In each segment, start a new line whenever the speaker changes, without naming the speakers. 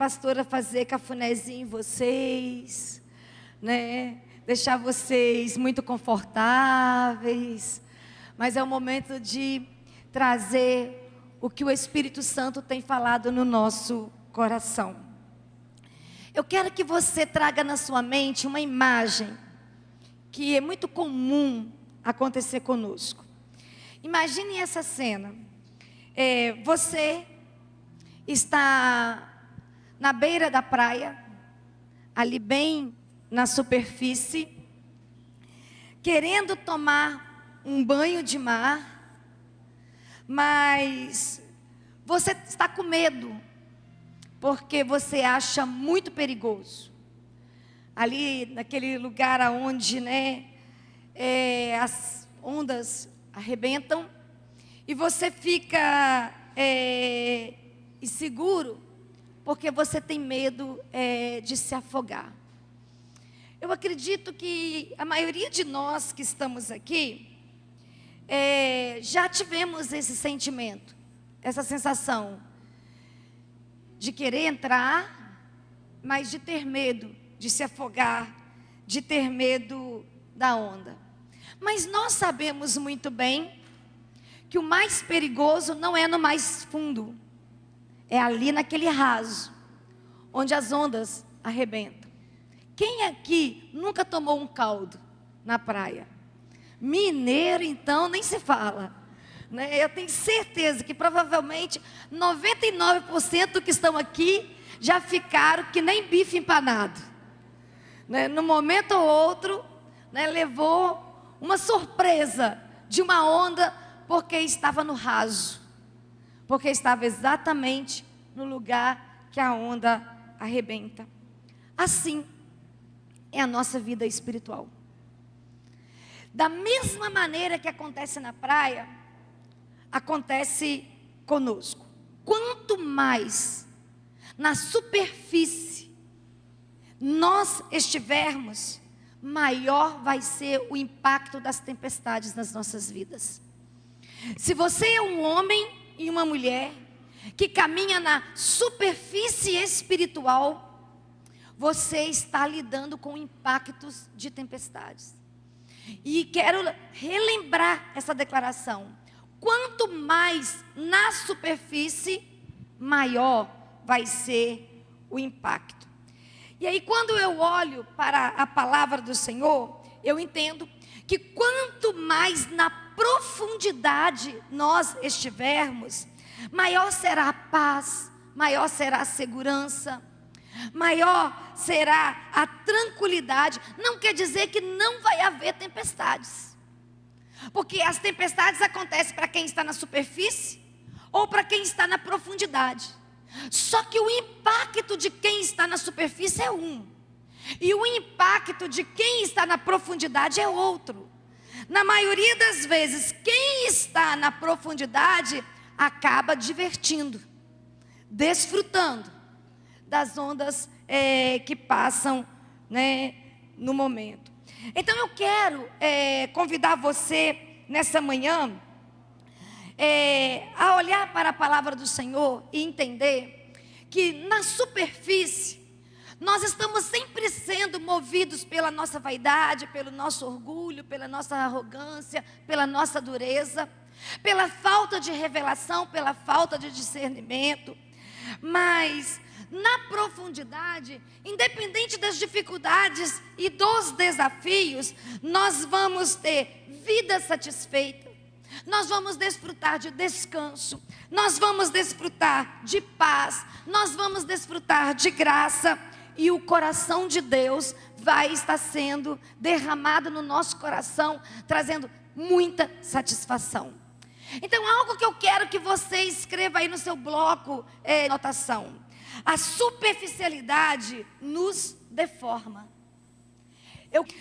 pastora fazer cafunézinho em vocês, né? Deixar vocês muito confortáveis, mas é o momento de trazer o que o Espírito Santo tem falado no nosso coração. Eu quero que você traga na sua mente uma imagem que é muito comum acontecer conosco. Imagine essa cena. Você está na beira da praia, ali bem na superfície, querendo tomar um banho de mar, mas você está com medo, porque você acha muito perigoso. Ali naquele lugar onde, as ondas arrebentam, e você fica inseguro, porque você tem medo de se afogar. Eu acredito que a maioria de nós que estamos aqui, já tivemos esse sentimento, essa sensação de querer entrar, mas de ter medo de se afogar, de ter medo da onda. Mas nós sabemos muito bem que o mais perigoso não é no mais fundo, é ali naquele raso, onde as ondas arrebentam. Quem aqui nunca tomou um caldo na praia? Mineiro, então, nem se fala, né? Eu tenho certeza que provavelmente 99% que estão aqui já ficaram que nem bife empanado, né? No momento ou outro, levou uma surpresa de uma onda, porque estava no raso, porque estava exatamente no lugar que a onda arrebenta. Assim é a nossa vida espiritual. Da mesma maneira que acontece na praia, acontece conosco. Quanto mais na superfície nós estivermos, maior vai ser o impacto das tempestades nas nossas vidas. Se você é um homem e uma mulher que caminha na superfície espiritual, você está lidando com impactos de tempestades. E quero relembrar essa declaração: quanto mais na superfície, maior vai ser o impacto. E aí, quando eu olho para a palavra do Senhor, eu entendo que quanto mais na profundidade nós estivermos, maior será a paz, maior será a segurança, maior será a tranquilidade. Não quer dizer que não vai haver tempestades, porque as tempestades acontecem para quem está na superfície ou para quem está na profundidade. Só que o impacto de quem está na superfície é um, e o impacto de quem está na profundidade é outro. Na maioria das vezes, quem está na profundidade acaba divertindo, desfrutando das ondas que passam, no momento. Então eu quero convidar você nessa manhã a olhar para a palavra do Senhor e entender que na superfície nós estamos sempre sendo movidos pela nossa vaidade, pelo nosso orgulho, pela nossa arrogância, pela nossa dureza, pela falta de revelação, pela falta de discernimento. Mas na profundidade, independente das dificuldades e dos desafios, nós vamos ter vida satisfeita, nós vamos desfrutar de descanso, nós vamos desfrutar de paz, nós vamos desfrutar de graça, e o coração de Deus vai estar sendo derramado no nosso coração, trazendo muita satisfação. Então, algo que eu quero que você escreva aí no seu bloco de anotação: a superficialidade nos deforma.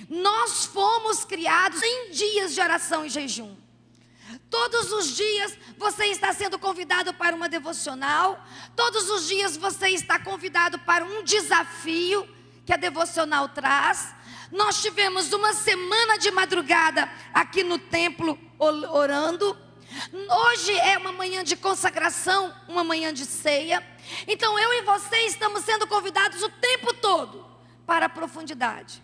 Nós fomos criados em dias de oração e jejum. Todos os dias você está sendo convidado para uma devocional. Todos os dias você está convidado para um desafio que a devocional traz. Nós tivemos uma semana de madrugada aqui no templo orando. Hoje é uma manhã de consagração, uma manhã de ceia. Então eu e você estamos sendo convidados o tempo todo para a profundidade.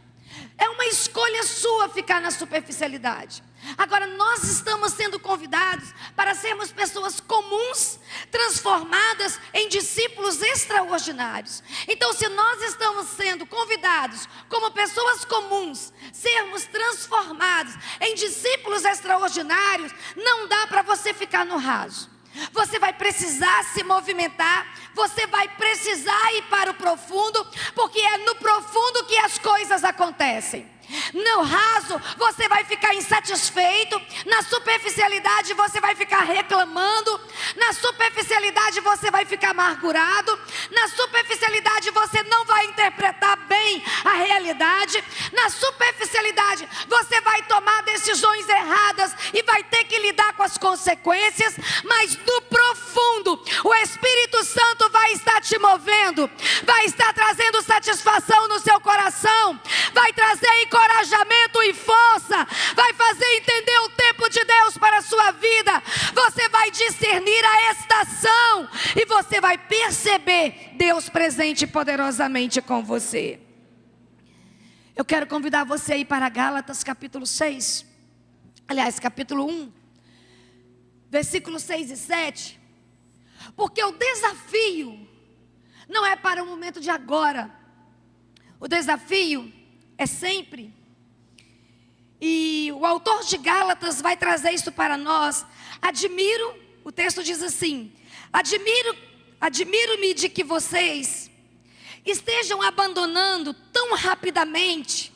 É uma escolha sua ficar na superficialidade. Agora nós estamos sendo convidados para sermos pessoas comuns, transformadas em discípulos extraordinários. Então, se nós estamos sendo convidados como pessoas comuns, sermos transformados em discípulos extraordinários, não dá para você ficar no raso. Você vai precisar se movimentar, você vai precisar ir para o profundo, porque é no profundo que as coisas acontecem. No raso você vai ficar insatisfeito, na superficialidade você vai ficar reclamando, na superficialidade você vai ficar amargurado, na superficialidade você não vai interpretar bem a realidade, na superficialidade você vai tomar decisões erradas e vai ter que lidar com as consequências. Mas no profundo o Espírito Santo vai estar te movendo, vai estar trazendo satisfação no seu coração, vai trazer encorajamento e força, vai fazer entender o tempo de Deus para a sua vida. Você vai discernir a estação e você vai perceber Deus presente poderosamente com você. Eu quero convidar você a ir para Gálatas capítulo 6, aliás capítulo 1, versículos 6 e 7, porque o desafio não é para o momento de agora, o desafio é sempre. E o autor de Gálatas vai trazer isso para nós. O texto diz assim: admiro-me de que vocês estejam abandonando tão rapidamente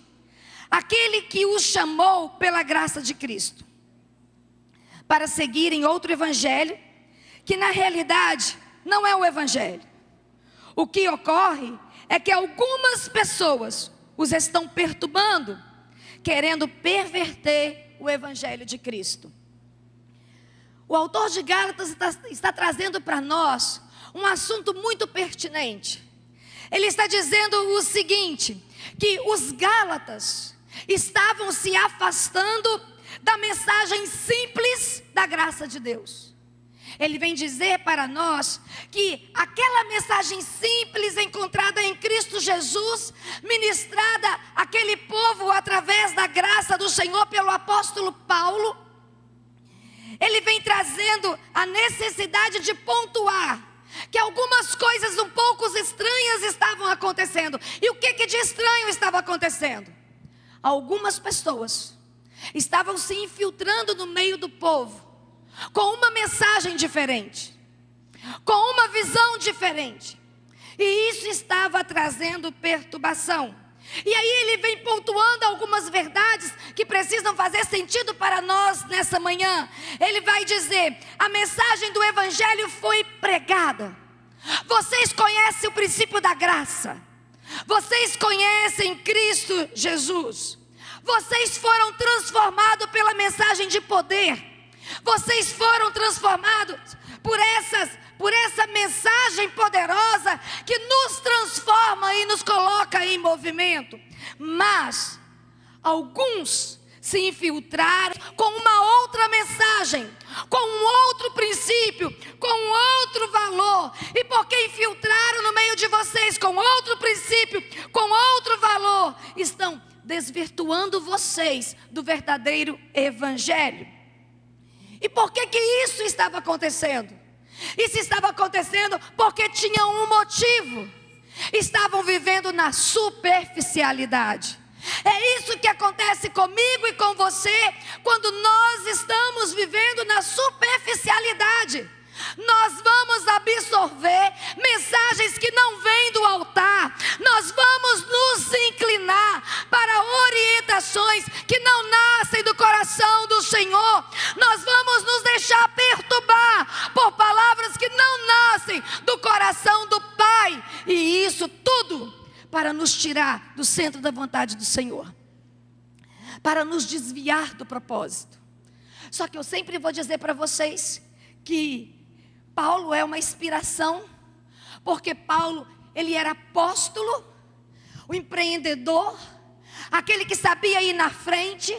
aquele que os chamou pela graça de Cristo, para seguirem outro evangelho, que na realidade não é o evangelho. O que ocorre é que algumas pessoas os estão perturbando, querendo perverter o evangelho de Cristo. O autor de Gálatas está trazendo para nós um assunto muito pertinente. Ele está dizendo o seguinte, que os Gálatas estavam se afastando da mensagem simples da graça de Deus. Ele vem dizer para nós que aquela mensagem simples encontrada em Cristo Jesus, ministrada àquele povo através da graça do Senhor pelo apóstolo Paulo, ele vem trazendo a necessidade de pontuar que algumas coisas um pouco estranhas estavam acontecendo. E o que de estranho estava acontecendo? Algumas pessoas estavam se infiltrando no meio do povo, com uma mensagem diferente, com uma visão diferente, e isso estava trazendo perturbação. E aí ele vem pontuando algumas verdades que precisam fazer sentido para nós nessa manhã. Ele vai dizer: a mensagem do evangelho foi pregada. Vocês conhecem o princípio da graça, vocês conhecem Cristo Jesus, vocês foram transformados pela mensagem de poder, vocês foram transformados por essa mensagem poderosa que nos transforma e nos coloca em movimento. Mas alguns se infiltraram com uma outra mensagem, com um outro princípio, com um outro valor. E porque infiltraram no meio de vocês com outro princípio, com outro valor, estão desvirtuando vocês do verdadeiro evangelho. E por que isso estava acontecendo? Isso estava acontecendo porque tinham um motivo. Estavam vivendo na superficialidade. É isso que acontece comigo e com você quando nós estamos vivendo na superficialidade. Nós vamos absorver mensagens que não vêm do altar. Nós vamos nos inclinar para orientações que não nascem do coração do Senhor. Nós vamos nos deixar perturbar por palavras que não nascem do coração do Pai. E isso tudo para nos tirar do centro da vontade do Senhor, para nos desviar do propósito. Só que eu sempre vou dizer para vocês que Paulo é uma inspiração, porque Paulo, ele era apóstolo, o empreendedor, aquele que sabia ir na frente,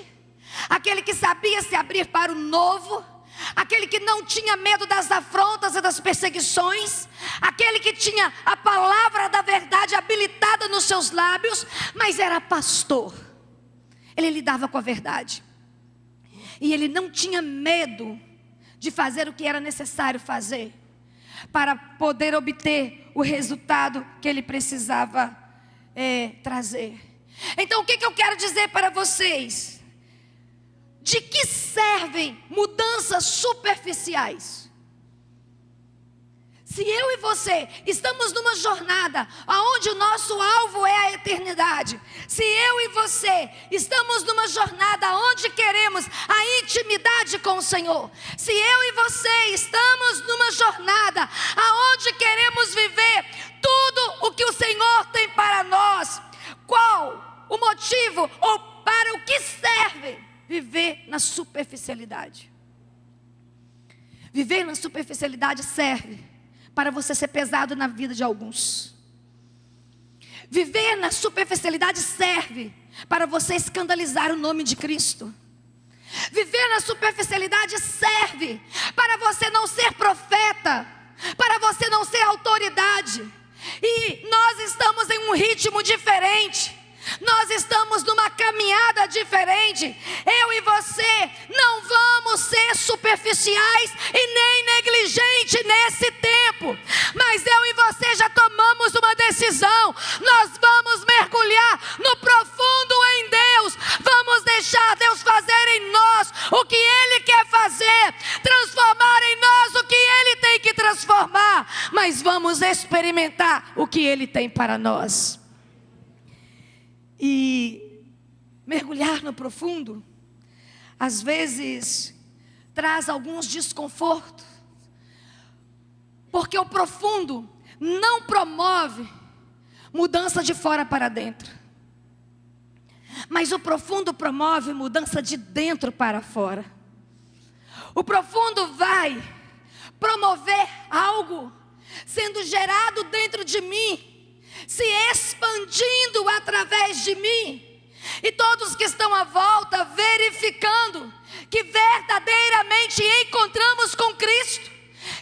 aquele que sabia se abrir para o novo, aquele que não tinha medo das afrontas e das perseguições, aquele que tinha a palavra da verdade habilitada nos seus lábios, mas era pastor. Ele lidava com a verdade, e ele não tinha medo de fazer o que era necessário fazer, para poder obter o resultado que ele precisava trazer. Então o que eu quero dizer para vocês? De que servem mudanças superficiais? Se eu e você estamos numa jornada onde o nosso alvo é a eternidade, se eu e você estamos numa jornada onde queremos a intimidade com o Senhor, se eu e você estamos numa jornada onde queremos viver tudo o que o Senhor tem para nós, qual o motivo ou para o que serve viver na superficialidade? Viver na superficialidade serve para você ser pesado na vida de alguns. Viver na superficialidade serve para você escandalizar o nome de Cristo. Viver na superficialidade serve para você não ser profeta, para você não ser autoridade. E nós estamos em um ritmo diferente, nós estamos numa caminhada diferente. Eu e você não vamos ser superficiais e nem negligentes nesse tempo, mas eu e você já tomamos uma decisão. Nós vamos mergulhar no profundo em Deus, vamos deixar Deus fazer em nós o que Ele quer fazer, transformar em nós o que Ele tem que transformar, mas vamos experimentar o que Ele tem para nós. E mergulhar no profundo, às vezes, traz alguns desconfortos, porque o profundo não promove mudança de fora para dentro, mas o profundo promove mudança de dentro para fora. O profundo vai promover algo sendo gerado dentro de mim, se expandindo através de mim, e todos que estão à volta verificando que verdadeiramente encontramos com Cristo,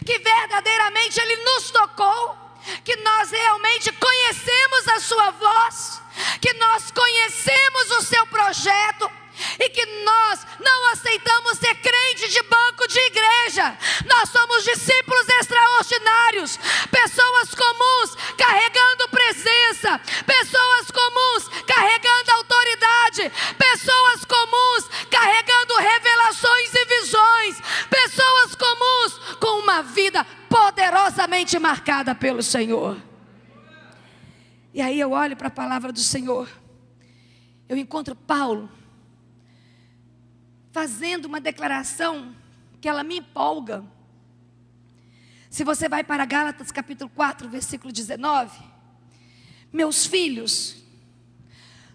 que verdadeiramente Ele nos tocou, que nós realmente conhecemos a sua voz, que nós conhecemos o seu projeto, e que nós não aceitamos ser crente de banco de igreja. Nós somos discípulos extraordinários, pessoas comuns carregando presença, pessoas comuns carregando autoridade, pessoas comuns carregando revelações e visões, pessoas comuns com uma vida poderosamente marcada pelo Senhor. E aí eu olho para a palavra do Senhor, eu encontro Paulo fazendo uma declaração que ela me empolga. Se você vai para Gálatas capítulo 4, versículo 19: meus filhos,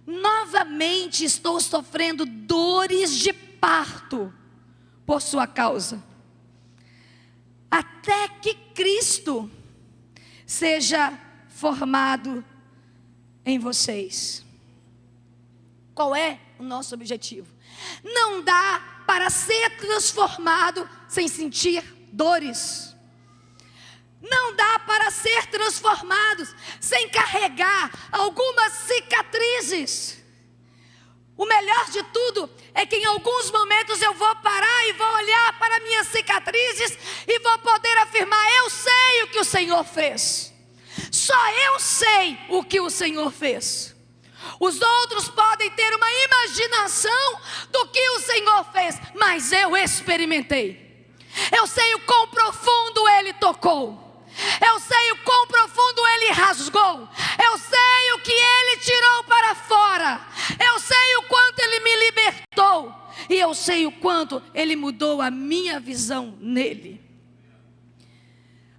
novamente estou sofrendo dores de parto por sua causa, até que Cristo seja formado em vocês. Qual é o nosso objetivo? Não dá para ser transformado sem sentir dores. Não dá para ser transformados sem carregar algumas cicatrizes. O melhor de tudo é que em alguns momentos eu vou parar e vou olhar para minhas cicatrizes e vou poder afirmar: eu sei o que o Senhor fez. Só eu sei o que o Senhor fez. Os outros podem ter uma imaginação do que o Senhor fez, mas eu experimentei. Eu sei o quão profundo Ele tocou, eu sei o quão profundo Ele rasgou, eu sei o que Ele tirou para fora, eu sei o quanto Ele me libertou, e eu sei o quanto Ele mudou a minha visão nele.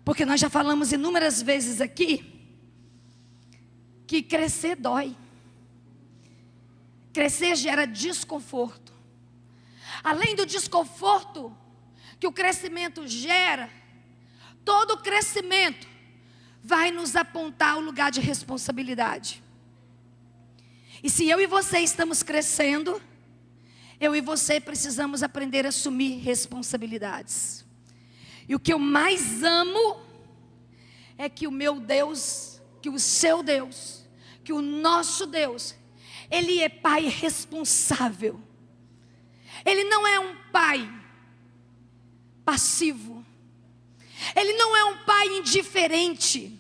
Porque nós já falamos inúmeras vezes aqui que crescer dói. Crescer gera desconforto. Além do desconforto que o crescimento gera, todo crescimento vai nos apontar o lugar de responsabilidade. E se eu e você estamos crescendo, eu e você precisamos aprender a assumir responsabilidades. E o que eu mais amo é que o meu Deus, que o seu Deus, que o nosso Deus, Ele é Pai responsável. Ele não é um Pai passivo. Ele não é um Pai indiferente.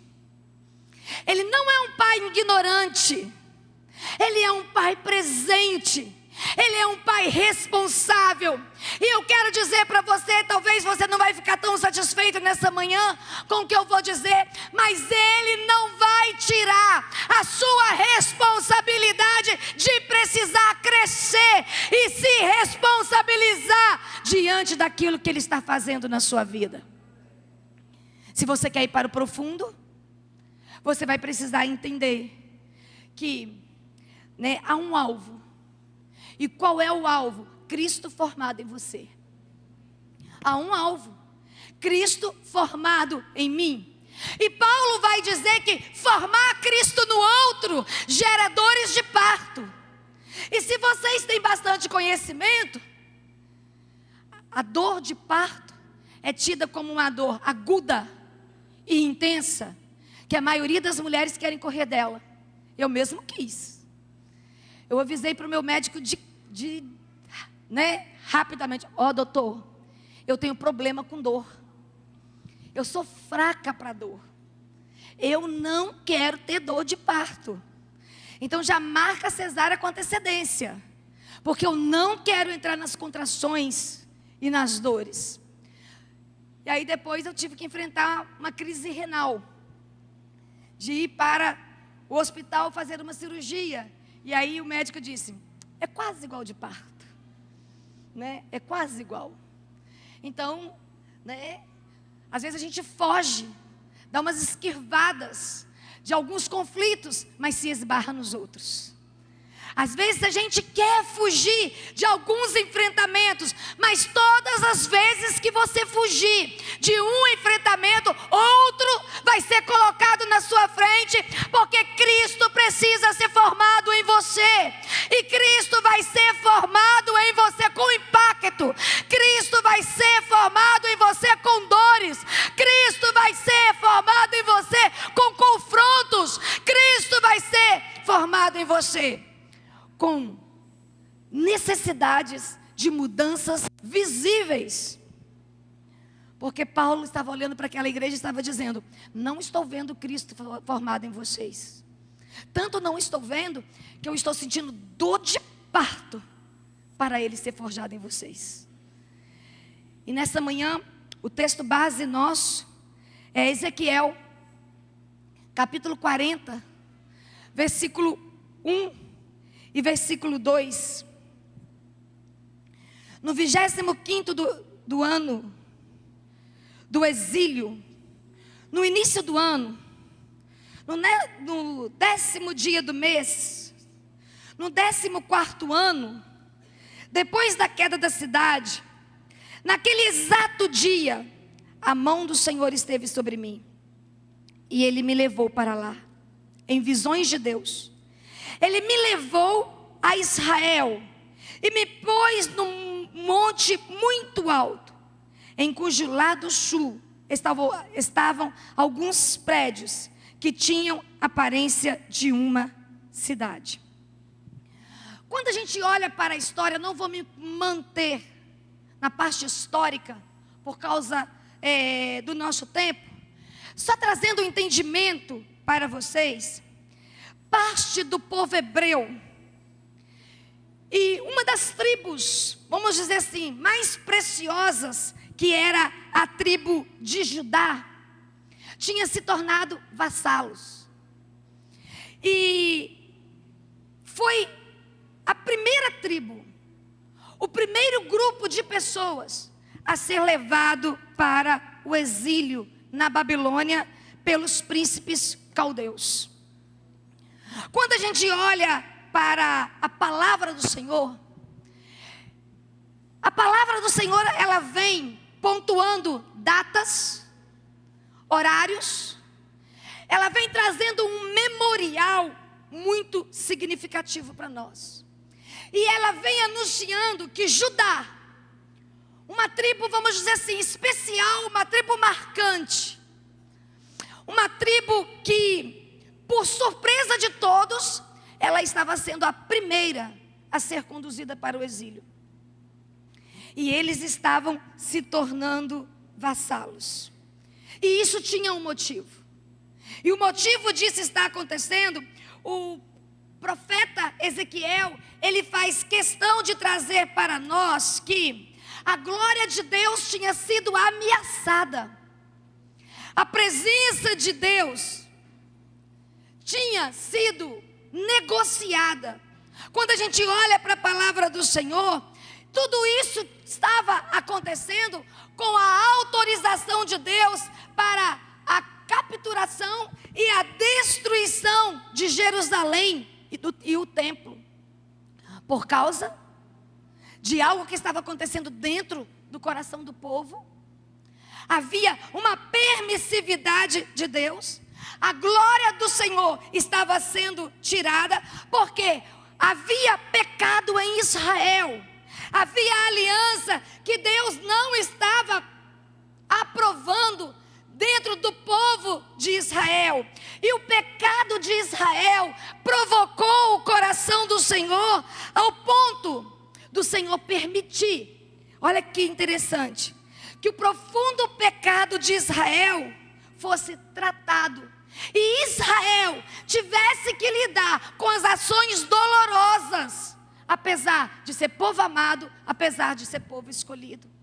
Ele não é um Pai ignorante. Ele é um Pai presente. Ele é um Pai responsável. E eu quero dizer para você, talvez você não vai ficar tão satisfeito nessa manhã com o que eu vou dizer, mas Ele não vai tirar a sua responsabilidade de precisar crescer e se responsabilizar diante daquilo que Ele está fazendo na sua vida. Se você quer ir para o profundo, você vai precisar entender que, há um alvo. E qual é o alvo? Cristo formado em você. Há um alvo. Cristo formado em mim. E Paulo vai dizer que formar Cristo no outro gera dores de parto. E se vocês têm bastante conhecimento, a dor de parto é tida como uma dor aguda e intensa, que a maioria das mulheres querem correr dela. Eu mesmo quis. Eu avisei para o meu médico rapidamente: doutor, eu tenho problema com dor. Eu sou fraca para dor. Eu não quero ter dor de parto. Então já marca a cesárea com antecedência, porque eu não quero entrar nas contrações e nas dores. E aí depois eu tive que enfrentar uma crise renal, de ir para o hospital fazer uma cirurgia. E aí o médico disse: é quase igual de parto, é quase igual. Então, às vezes a gente foge, dá umas esquivadas de alguns conflitos, mas se esbarra nos outros. Às vezes a gente quer fugir de alguns enfrentamentos, mas todas as vezes que você fugir de um enfrentamento, outro vai ser colocado na sua frente, porque Cristo precisa ser formado em você. E Cristo vai ser formado em você com impacto. Cristo vai ser formado em você com dores. Cristo vai ser formado em você com confrontos. Cristo vai ser formado em você com necessidades de mudanças visíveis. Porque Paulo estava olhando para aquela igreja e estava dizendo: não estou vendo Cristo formado em vocês. Tanto não estou vendo, que eu estou sentindo dor de parto para Ele ser forjado em vocês. E nessa manhã, o texto base nosso é Ezequiel, capítulo 40, versículo 1 e versículo 2. No 25º do ano do exílio, no início do ano, no 10º dia do mês, no 14º ano, depois da queda da cidade, naquele exato dia, a mão do Senhor esteve sobre mim, e Ele me levou para lá, em visões de Deus. Ele me levou a Israel e me pôs num monte muito alto, em cujo lado sul estavam alguns prédios que tinham aparência de uma cidade. Quando a gente olha para a história, não vou me manter na parte histórica por causa do nosso tempo, só trazendo um entendimento para vocês. Parte do povo hebreu, e uma das tribos, vamos dizer assim, mais preciosas, que era a tribo de Judá, tinha se tornado vassalos. E foi a primeira tribo, o primeiro grupo de pessoas a ser levado para o exílio na Babilônia pelos príncipes caldeus. Quando a gente olha para a palavra do Senhor, a palavra do Senhor, ela vem pontuando datas, horários, ela vem trazendo um memorial muito significativo para nós. E ela vem anunciando que Judá, uma tribo, vamos dizer assim, especial, uma tribo marcante, uma tribo que, por surpresa de todos, ela estava sendo a primeira a ser conduzida para o exílio. E eles estavam se tornando vassalos. E isso tinha um motivo. E o motivo disso está acontecendo, o profeta Ezequiel, ele faz questão de trazer para nós que a glória de Deus tinha sido ameaçada. A presença de Deus tinha sido negociada. Quando a gente olha para a palavra do Senhor, tudo isso estava acontecendo com a autorização de Deus para a capturação e a destruição de Jerusalém e o templo, por causa de algo que estava acontecendo dentro do coração do povo. Havia uma permissividade de Deus. A glória do Senhor estava sendo tirada, porque havia pecado em Israel. Havia aliança que Deus não estava aprovando dentro do povo de Israel. E o pecado de Israel provocou o coração do Senhor ao ponto do Senhor permitir, olha que interessante, que o profundo pecado de Israel fosse tratado. E Israel tivesse que lidar com as ações dolorosas, apesar de ser povo amado, apesar de ser povo escolhido.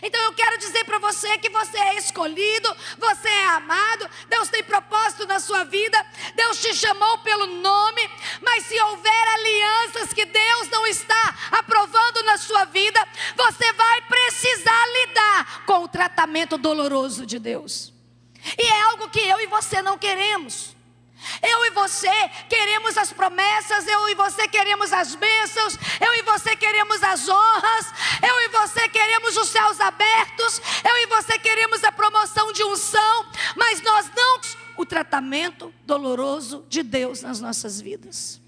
Então eu quero dizer para você que você é escolhido, você é amado, Deus tem propósito na sua vida, Deus te chamou pelo nome, mas se houver alianças que Deus não está aprovando na sua vida, você vai precisar lidar com o tratamento doloroso de Deus. E é algo que eu e você não queremos. Eu e você queremos as promessas, eu e você queremos as bênçãos, eu e você queremos as honras, eu e você queremos os céus abertos, eu e você queremos a promoção de unção, mas nós não o tratamento doloroso de Deus nas nossas vidas.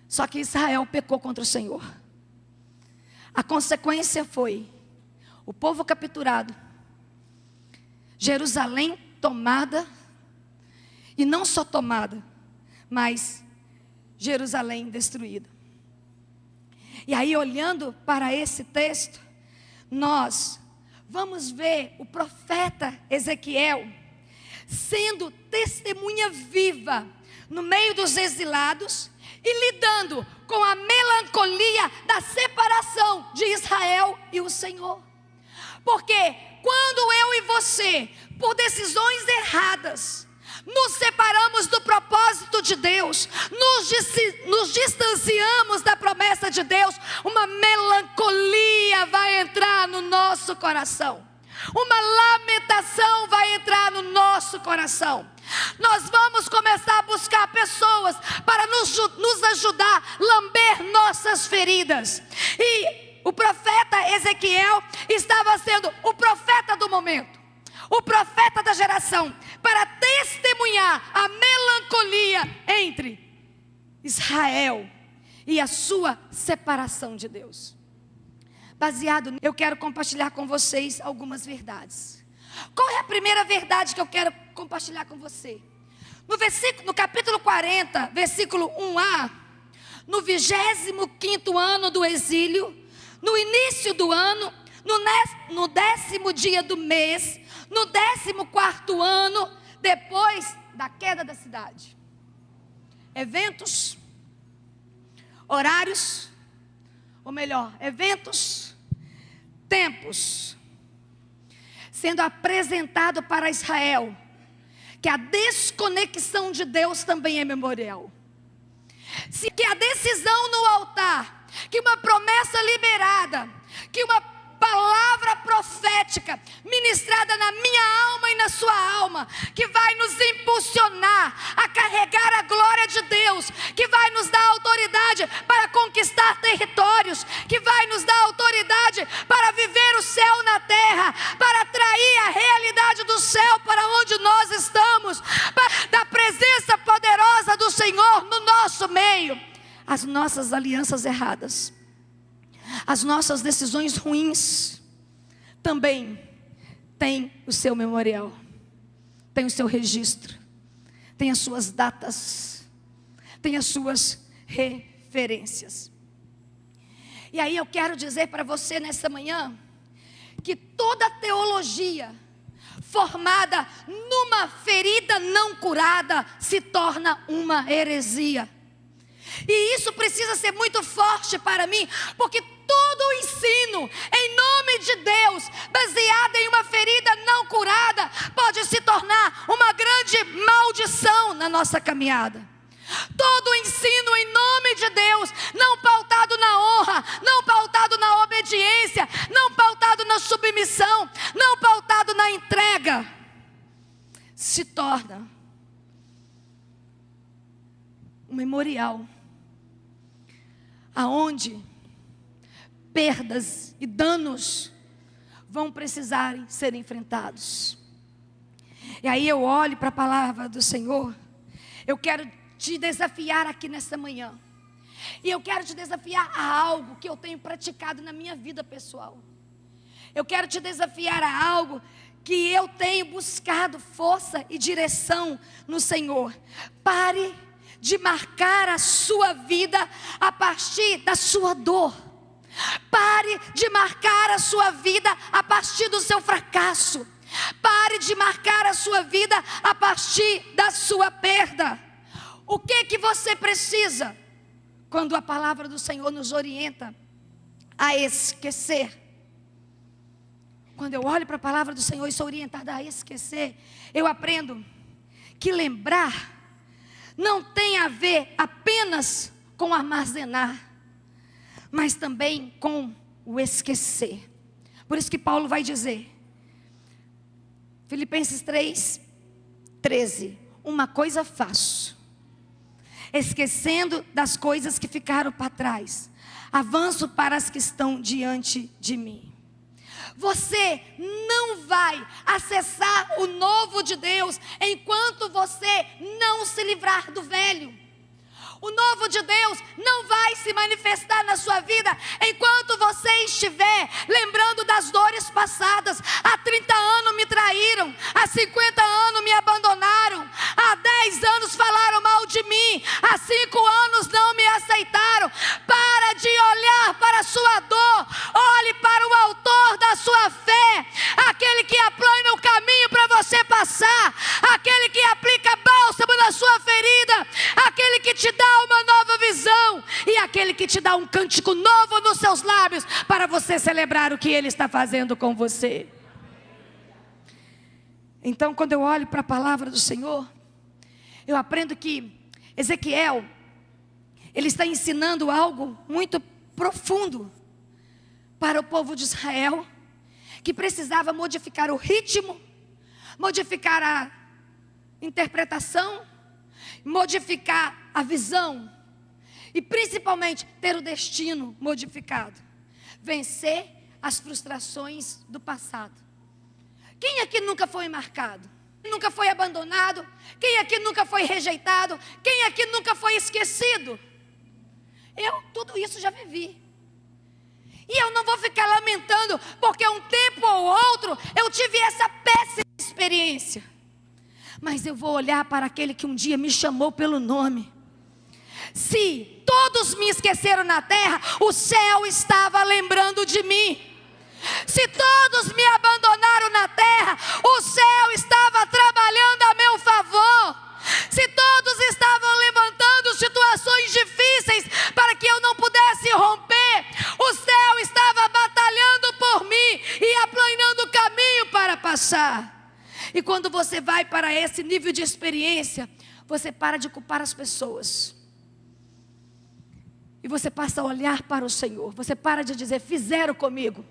Só que Israel pecou contra o Senhor. A consequência foi o povo capturado, Jerusalém tomada. E não só tomada, mas Jerusalém destruída. E aí, olhando para esse texto, nós vamos ver o profeta Ezequiel sendo testemunha viva no meio dos exilados e lidando com a melancolia da separação de Israel e o Senhor. Porque quando eu e você, por decisões erradas, nos separamos do propósito de Deus, nos distanciamos da promessa de Deus, uma melancolia vai entrar no nosso coração, uma lamentação vai entrar no nosso coração. Nós vamos começar a buscar pessoas para nos ajudar a lamber nossas feridas. E o profeta Ezequiel estava sendo o profeta do momento, o profeta da geração, para testemunhar a melancolia entre Israel e a sua separação de Deus. Baseado, eu quero compartilhar com vocês algumas verdades. Qual é a primeira verdade que eu quero compartilhar com você? No capítulo 40, versículo 1a, no 25º ano do exílio, no início do ano, no 10º dia do mês, no 14º ano, depois da queda da cidade. Eventos, horários, ou melhor, eventos, tempos, sendo apresentado para Israel, que a desconexão de Deus também é memorial. Se que a decisão no altar, que uma promessa liberada, que uma palavra profética ministrada na minha alma e na sua alma, que vai nos impulsionar a carregar a glória de Deus, que vai nos dar autoridade para conquistar territórios, que vai nos dar autoridade para viver o céu na terra, para atrair a realidade do céu para onde nós estamos, da presença poderosa do Senhor no nosso meio. as nossas alianças erradas, as nossas decisões ruins, também tem o seu memorial, tem o seu registro, tem as suas datas, tem as suas referências. E aí eu quero dizer para você nessa manhã, que toda teologia formada numa ferida não curada se torna uma heresia. E isso precisa ser muito forte para mim, porque todo o ensino em nome de Deus, baseado em uma ferida não curada, pode se tornar uma grande maldição na nossa caminhada. Todo o ensino em nome de Deus, não pautado na honra, não pautado na obediência, não pautado na submissão, não pautado na entrega, se torna um memorial, aonde perdas e danos vão precisar ser enfrentados. E aí eu olho para a palavra do Senhor, eu quero te desafiar aqui nessa manhã. E eu quero te desafiar a algo que eu tenho praticado na minha vida pessoal. Eu quero te desafiar a algo que eu tenho buscado força e direção no Senhor. Pare de marcar a sua vida a partir da sua dor. Pare de marcar a sua vida a partir do seu fracasso. Pare de marcar a sua vida a partir da sua perda. O que você precisa? Quando a palavra do Senhor nos orienta a esquecer. Quando eu olho para a palavra do Senhor e sou orientada a esquecer, eu aprendo que lembrar não tem a ver apenas com armazenar, mas também com o esquecer. Por isso que Paulo vai dizer, Filipenses 3:13, uma coisa faço, esquecendo das coisas que ficaram para trás, avanço para as que estão diante de mim. Você não vai acessar o novo de Deus enquanto você não se livrar do velho. O novo de Deus não vai se manifestar na sua vida enquanto você estiver lembrando das dores passadas. Há 30 anos me traíram, há 50 anos me abandonaram, há 10 anos falaram mal de mim, há 5 anos não me aceitaram. Para de olhar para a sua dor, olhe para o autor da sua fé, aquele que aplana o caminho para você passar, aquele que aplica bálsamo na sua ferida, aquele que te dá uma nova visão e aquele que te dá um cântico novo nos seus lábios para você celebrar o que Ele está fazendo com você. Então, quando eu olho para a palavra do Senhor, eu aprendo que Ezequiel, ele está ensinando algo muito profundo para o povo de Israel, que precisava modificar o ritmo, modificar a interpretação, modificar a visão e principalmente ter o destino modificado, vencer as frustrações do passado. Quem aqui nunca foi marcado? Nunca foi abandonado? Quem aqui nunca foi rejeitado? Quem aqui nunca foi esquecido? Eu tudo isso já vivi. E eu não vou ficar lamentando porque um tempo ou outro eu tive essa péssima experiência. Mas eu vou olhar para aquele que um dia me chamou pelo nome. Se todos me esqueceram na terra, o céu estava lembrando de mim. Se todos me abandonaram na terra, o céu estava trabalhando a meu favor. Se todos estavam levantando situações difíceis para que eu não pudesse romper, o céu estava batalhando por mim e aplanando o caminho para passar. E quando você vai para esse nível de experiência, você para de culpar as pessoas. E você passa a olhar para o Senhor. Você para de dizer, fizeram comigo.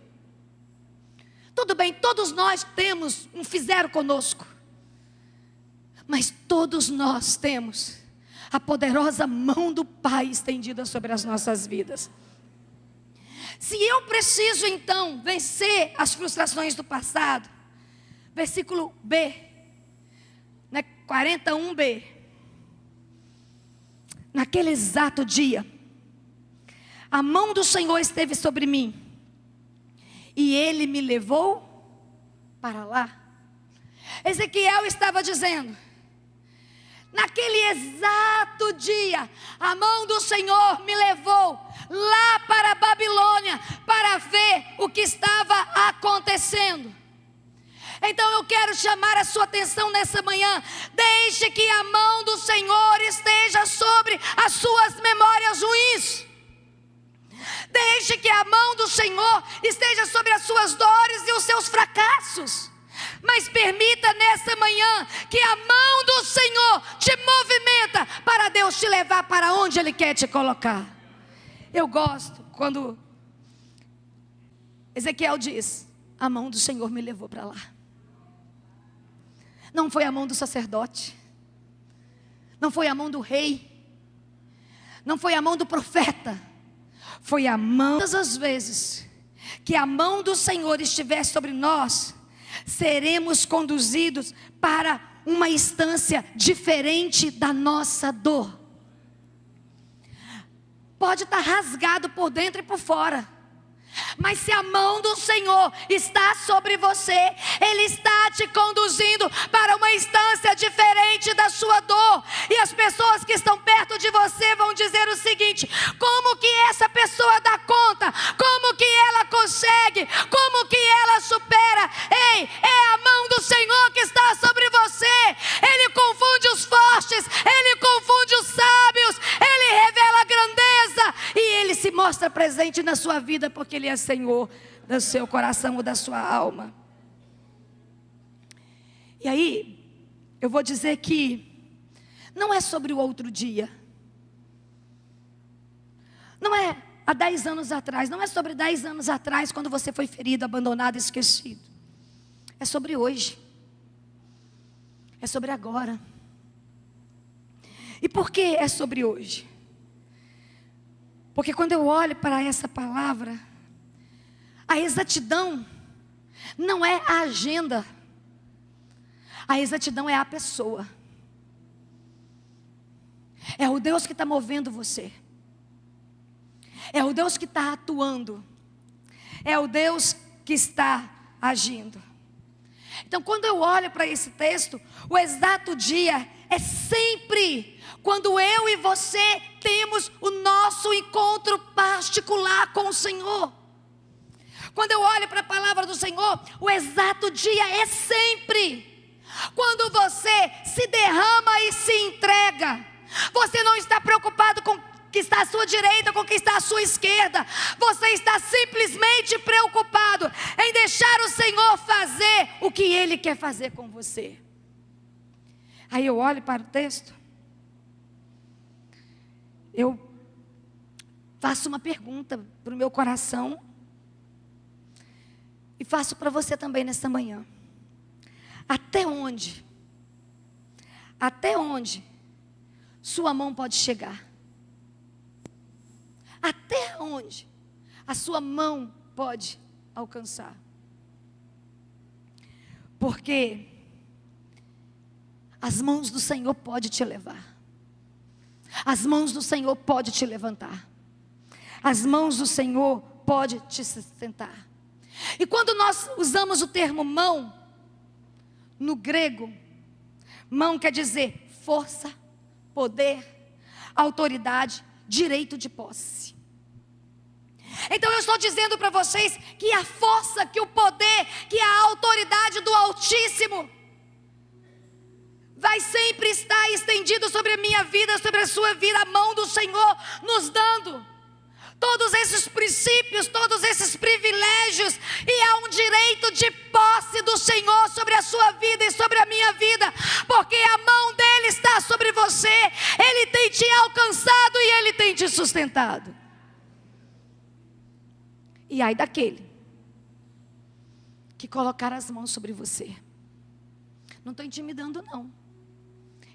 Tudo bem, todos nós temos um fizeram conosco. Mas todos nós temos a poderosa mão do Pai estendida sobre as nossas vidas. Se eu preciso então vencer as frustrações do passado, versículo B, 41b. Naquele exato dia, a mão do Senhor esteve sobre mim, e Ele me levou para lá. Ezequiel estava dizendo, naquele exato dia, a mão do Senhor me levou lá para a Babilônia, para ver o que estava acontecendo. Então eu quero chamar a sua atenção nessa manhã. Deixe que a mão do Senhor esteja sobre as suas memórias ruins. Deixe que a mão do Senhor esteja sobre as suas dores e os seus fracassos. Mas permita nessa manhã que a mão do Senhor te movimenta para Deus te levar para onde Ele quer te colocar. Eu gosto quando Ezequiel diz, a mão do Senhor me levou para lá. Não foi a mão do sacerdote, não foi a mão do rei, não foi a mão do profeta, foi a mão. Todas as vezes que a mão do Senhor estiver sobre nós, seremos conduzidos para uma instância diferente da nossa dor. Pode estar rasgado por dentro e por fora, mas se a mão do Senhor está sobre você, Ele está te conduzindo para uma instância diferente da sua dor. E as pessoas que estão perto de você vão dizer o seguinte: como que essa pessoa dá conta? Como que ela consegue? Como que ela supera? Ei, é a mão do Senhor que está sobre você. Ele confunde os fortes, Ele confunde os sábios, Ele revela a grandeza e Ele se mostra presente na sua vida, porque Ele é Senhor do seu coração ou da sua alma. E aí, eu vou dizer que não é sobre o outro dia. Não é há 10 anos atrás, não é sobre 10 anos atrás, quando você foi ferido, abandonado, esquecido. É sobre hoje. É sobre agora. E por que é sobre hoje? Porque quando eu olho para essa palavra, a exatidão não é a agenda, a exatidão é a pessoa. É o Deus que está movendo você, é o Deus que está atuando, é o Deus que está agindo. Então quando eu olho para esse texto, o exato dia é sempre quando eu e você temos o nosso encontro particular com o Senhor. Quando eu olho para a palavra do Senhor, o exato dia é sempre quando você se derrama e se entrega. Você não está preocupado com o que está à sua direita, com o que está à sua esquerda. Você está simplesmente preocupado em deixar o Senhor fazer o que Ele quer fazer com você. Aí eu olho para o texto, eu faço uma pergunta para o meu coração e faço para você também nessa manhã. Até onde sua mão pode chegar? Até onde a sua mão pode alcançar? Porque as mãos do Senhor podem te levar. As mãos do Senhor podem te levantar. As mãos do Senhor podem te sustentar. E quando nós usamos o termo mão, no grego, mão quer dizer força, poder, autoridade, direito de posse. Então eu estou dizendo para vocês que a força, que o poder, que a autoridade do Altíssimo vai sempre estar estendido sobre a minha vida, sobre a sua vida, a mão do Senhor nos dando todos esses princípios, todos esses privilégios, e há um direito de posse do Senhor sobre a sua vida e sobre a minha vida, porque a mão dele está sobre você, ele tem te alcançado e ele tem te sustentado. E ai daquele que colocar as mãos sobre você. Não estou intimidando não,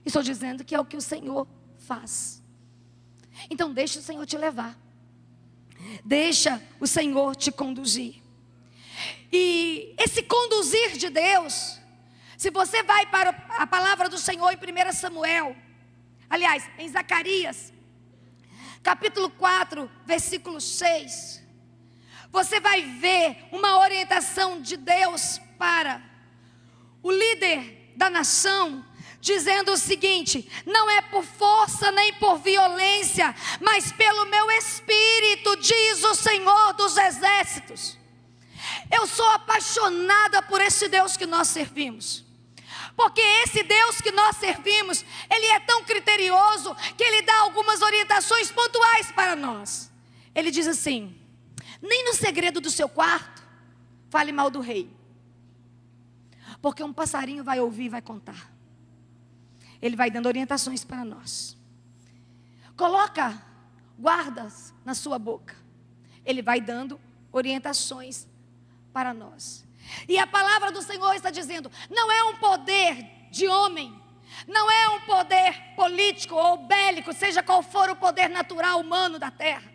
estou dizendo que é o que o Senhor faz. Então deixa o Senhor te levar, deixa o Senhor te conduzir. E esse conduzir de Deus, se você vai para a palavra do Senhor em 1 Samuel, aliás, em Zacarias, capítulo 4, versículo 6, você vai ver uma orientação de Deus para o líder da nação, dizendo o seguinte: não é por força nem por violência, mas pelo meu espírito, diz o Senhor dos exércitos. Eu sou apaixonada por esse Deus que nós servimos, porque esse Deus que nós servimos, Ele é tão criterioso, que Ele dá algumas orientações pontuais para nós. Ele diz assim: nem no segredo do seu quarto, fale mal do rei, porque um passarinho vai ouvir e vai contar. Ele vai dando orientações para nós. Coloca guardas na sua boca. Ele vai dando orientações para nós. E a palavra do Senhor está dizendo: não é um poder de homem, não é um poder político ou bélico, seja qual for o poder natural humano da terra,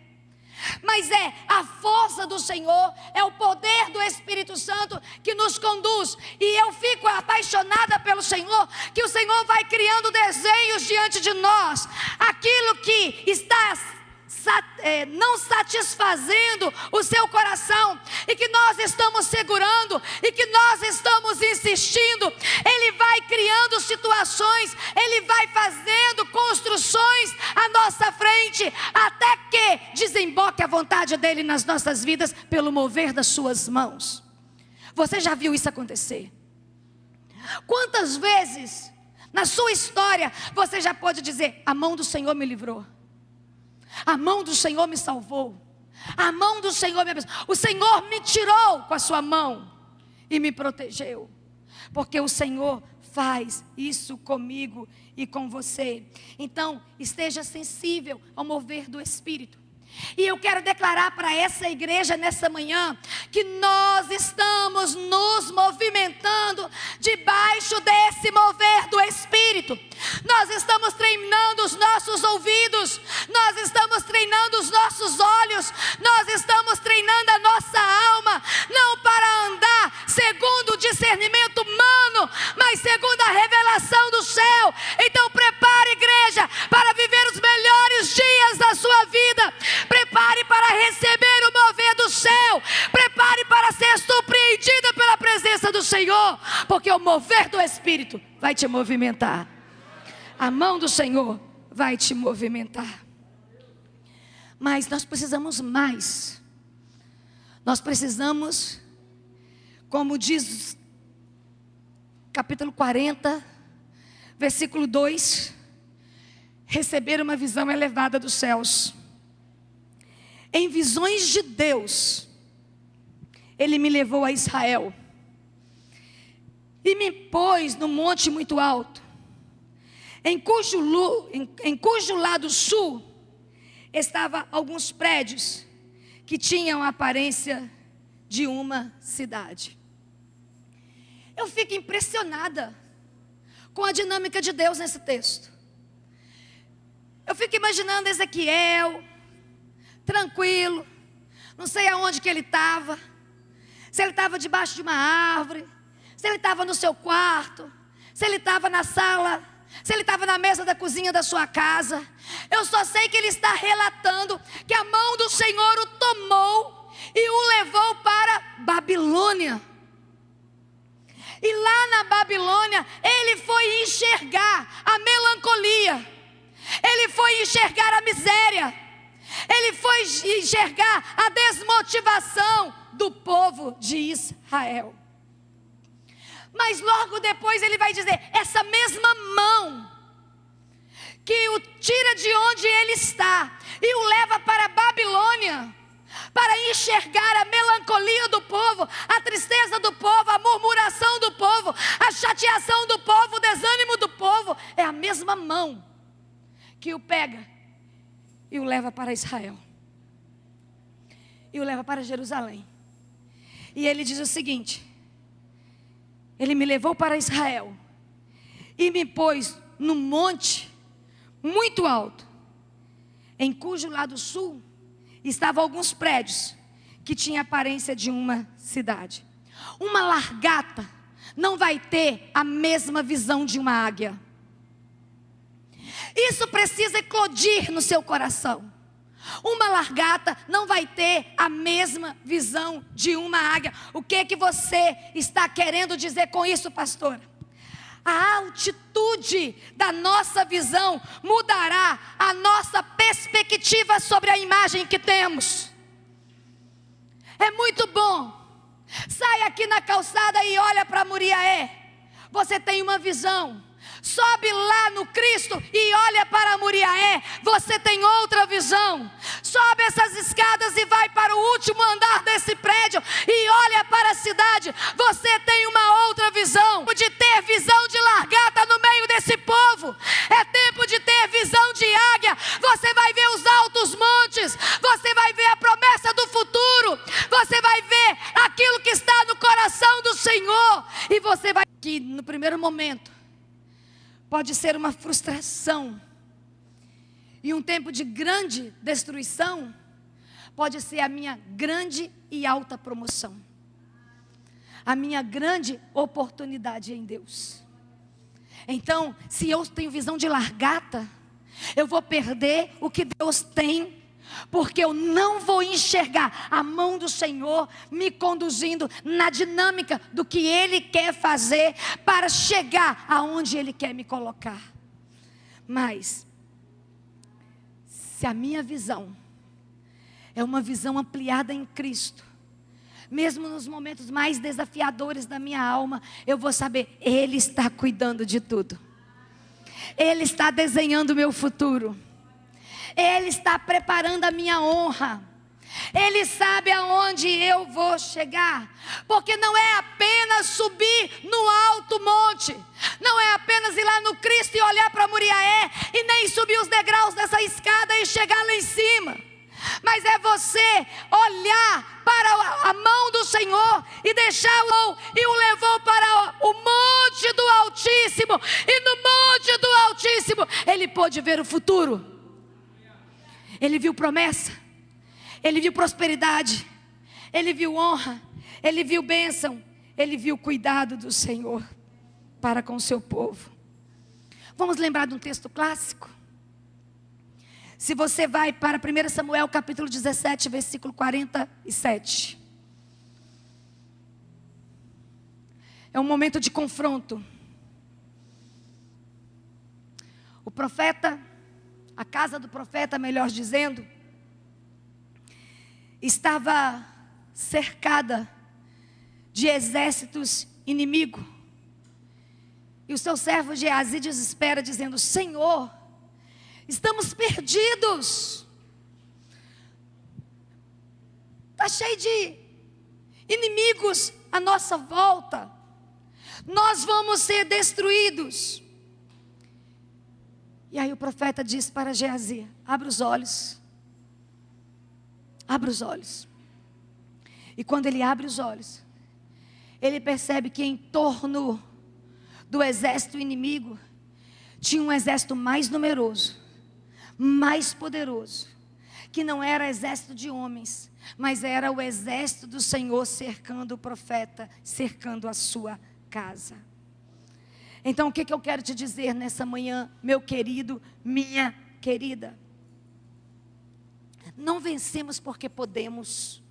mas é a força do Senhor, é o poder do Espírito Santo que nos conduz. E eu fico apaixonada pelo Senhor, que o Senhor vai criando desenhos diante de nós, aquilo que está não satisfazendo o seu coração, e que nós estamos segurando, e que nós estamos insistindo. Ele vai criando situações, Ele vai fazendo construções à nossa frente, até que desemboque a vontade dEle nas nossas vidas, pelo mover das suas mãos. Você já viu isso acontecer? Quantas vezes na sua história você já pode dizer: a mão do Senhor me livrou, a mão do Senhor me salvou, a mão do Senhor me abençoou, o Senhor me tirou com a sua mão e me protegeu, porque o Senhor faz isso comigo e com você. Então esteja sensível ao mover do Espírito. E eu quero declarar para essa igreja nessa manhã, que nós estamos nos movimentando debaixo desse mover do Espírito. Nós estamos treinando os nossos ouvidos, nós estamos treinando os nossos olhos, nós estamos treinando a nossa alma, não para andar segundo o discernimento humano, mas segundo a revelação do céu. Então prepare, igreja, para viver os melhores dias da sua vida. Prepare para receber o mover do céu. Prepare para ser surpreendida pela presença do Senhor, porque o mover do Espírito vai te movimentar. A mão do Senhor vai te movimentar. Mas nós precisamos mais. Nós precisamos, como diz capítulo 40, versículo 2, receber uma visão elevada dos céus. Em visões de Deus, Ele me levou a Israel e me pôs num monte muito alto, em cujo lado sul estavam alguns prédios que tinham a aparência de uma cidade. Eu fico impressionada com a dinâmica de Deus nesse texto. Eu fico imaginando Ezequiel tranquilo, não sei aonde que ele estava, se ele estava debaixo de uma árvore, se ele estava no seu quarto, se ele estava na sala, se ele estava na mesa da cozinha da sua casa. Eu só sei que ele está relatando que a mão do Senhor o tomou e o levou para Babilônia. E lá na Babilônia ele foi enxergar a melancolia, ele foi enxergar a miséria, ele foi enxergar a desmotivação do povo de Israel. Mas logo depois ele vai dizer: essa mesma mão que o tira de onde ele está e o leva para a Babilônia, para enxergar a melancolia do povo, a tristeza do povo, a murmuração do povo, a chateação do povo, o desânimo do povo, é a mesma mão que o pega e o leva para Israel, e o leva para Jerusalém. E ele diz o seguinte: ele me levou para Israel e me pôs num monte muito alto, em cujo lado sul estavam alguns prédios que tinham a aparência de uma cidade. Uma largata não vai ter a mesma visão de uma águia. Isso precisa eclodir no seu coração. Uma largata não vai ter a mesma visão de uma águia. O que você está querendo dizer com isso, pastora? A altitude da nossa visão mudará a nossa perspectiva sobre a imagem que temos. É muito bom. Sai aqui na calçada e olha para Muriaé. Você tem uma visão. Sobe lá no Cristo e olha para Muriaé, você tem outra visão. Sobe essas escadas e vai para o último andar desse prédio e olha para a cidade, você tem uma outra visão. De ter visão de largata no meio desse povo, é tempo de ter visão de águia. Você vai ver os altos montes, você vai ver a promessa do futuro, você vai ver aquilo que está no coração do Senhor, e você vai, que no primeiro momento pode ser uma frustração, e um tempo de grande destruição pode ser a minha grande e alta promoção, a minha grande oportunidade em Deus. Então, se eu tenho visão de largata, eu vou perder o que Deus tem, porque eu não vou enxergar a mão do Senhor me conduzindo na dinâmica do que Ele quer fazer para chegar aonde Ele quer me colocar. Mas, se a minha visão é uma visão ampliada em Cristo, mesmo nos momentos mais desafiadores da minha alma, eu vou saber, Ele está cuidando de tudo. Ele está desenhando o meu futuro. Ele está preparando a minha honra. Ele sabe aonde eu vou chegar. Porque não é apenas subir no alto monte. Não é apenas ir lá no Cristo e olhar para Muriaé, e nem subir os degraus dessa escada e chegar lá em cima. Mas é você olhar para a mão do Senhor e deixá-lo, e o levou para o monte do Altíssimo. E no monte do Altíssimo ele pôde ver o futuro. Ele viu promessa, ele viu prosperidade, ele viu honra, ele viu bênção, ele viu cuidado do Senhor para com o seu povo. Vamos lembrar de um texto clássico? Se você vai para 1 Samuel capítulo 17, versículo 47. É um momento de confronto. O profeta, a casa do profeta, melhor dizendo, estava cercada de exércitos inimigos. E o seu servo Geazi desespera, dizendo: Senhor, estamos perdidos. Está cheio de inimigos à nossa volta. Nós vamos ser destruídos. E aí o profeta diz para Geazi: abre os olhos. Abre os olhos. E quando ele abre os olhos, ele percebe que em torno do exército inimigo tinha um exército mais numeroso, mais poderoso, que não era exército de homens, mas era o exército do Senhor cercando o profeta, cercando a sua casa. Então o que eu quero te dizer nessa manhã, meu querido, minha querida? Não vencemos porque podemos.